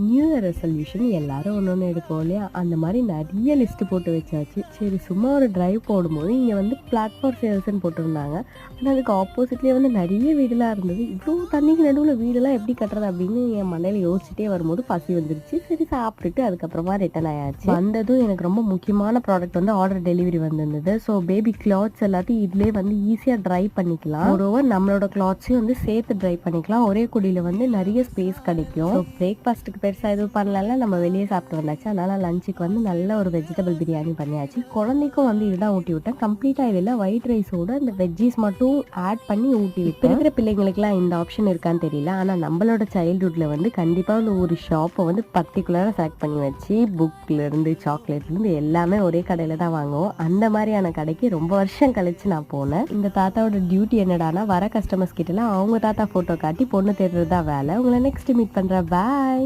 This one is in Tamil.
நியூ இயர் ரெசல்யூஷன் எல்லாரும் ஒன்று எடுப்போம் இல்லையா, அந்த மாதிரி நிறைய லிஸ்ட் போட்டு வச்சாச்சு. சரி சும்மா ஒரு டிரைவ் போடும்போது இங்கே வந்து பிளாட்ஃபார்ம் சேல்ஸ்ன்னு போட்டிருந்தாங்க. ஆனால் அதுக்கு ஆப்போசிட்லேயே வந்து நிறைய வீடுலாம் இருந்தது. இவ்வளோ தண்ணிக்கு நடுவில் வீடெல்லாம் எப்படி கட்டுறது அப்படின்னு என் மண்டையில் யோசிச்சுட்டே வரும்போது பசி வந்துருச்சு. சரி சாப்பிட்டுட்டு அதுக்கப்புறமா ரிட்டர்ன் ஆயாச்சு. வந்ததும் எனக்கு ரொம்ப முக்கியமான ப்ராடக்ட் வந்து ஆர்டர் டெலிவரி வந்திருந்தது. ஸோ பேபி கிளாத்ஸ் எல்லாத்தையும் இதுலேயே வந்து ஈஸியாக ட்ரை பண்ணிக்கலாம். ஒருவர் நம்மளோட கிளாத்ஸையும் வந்து சேர்த்து ட்ரை பண்ணிக்கலாம். ஒரே குடியில் வந்து நிறைய ஸ்பேஸ் கிடைக்கும். ஸோ பிரேக்ஃபாஸ்ட்டுக்கு பெருசாக எதுவும் பண்ணல, நம்ம வெளியே சாப்பிட்டு வந்தாச்சு. அதனால லஞ்சுக்கு வந்து நல்ல ஒரு வெஜிடபிள் பிரியாணி பண்ணியாச்சு. குழந்தைக்கும் வந்து இதுதான் ஊட்டி விட்டேன். கம்ப்ளீட்டாக இதில் ஒயிட் ரைஸோட இந்த வெஜ்ஜீஸ் மட்டும் ஆட் பண்ணி ஊட்டி விட்டு இருக்கிற பிள்ளைங்களுக்குலாம் இந்த ஆப்ஷன் இருக்கான்னு தெரியல. ஆனால் நம்மளோட சைல்ட்ஹுட்ல வந்து கண்டிப்பாக வந்து ஒரு ஷாப்பை வந்து பர்டிகுலராக செலக்ட் பண்ணி வச்சு புக்லேருந்து சாக்லேட்லேருந்து எல்லாமே ஒரே கடையில் தான் வாங்குவோம். அந்த மாதிரியான கடைக்கு ரொம்ப வருஷம் கழிச்சு நான் போனேன். இந்த தாத்தாவோட டியூட்டி என்னடானா வர கஸ்டமர்ஸ் கிட்டலாம் அவங்க தாத்தா ஃபோட்டோ காட்டி பொண்ணு தேடுறது தான் வேலை. உங்களை நெக்ஸ்ட் மீட் பண்ணுறேன். பாய்.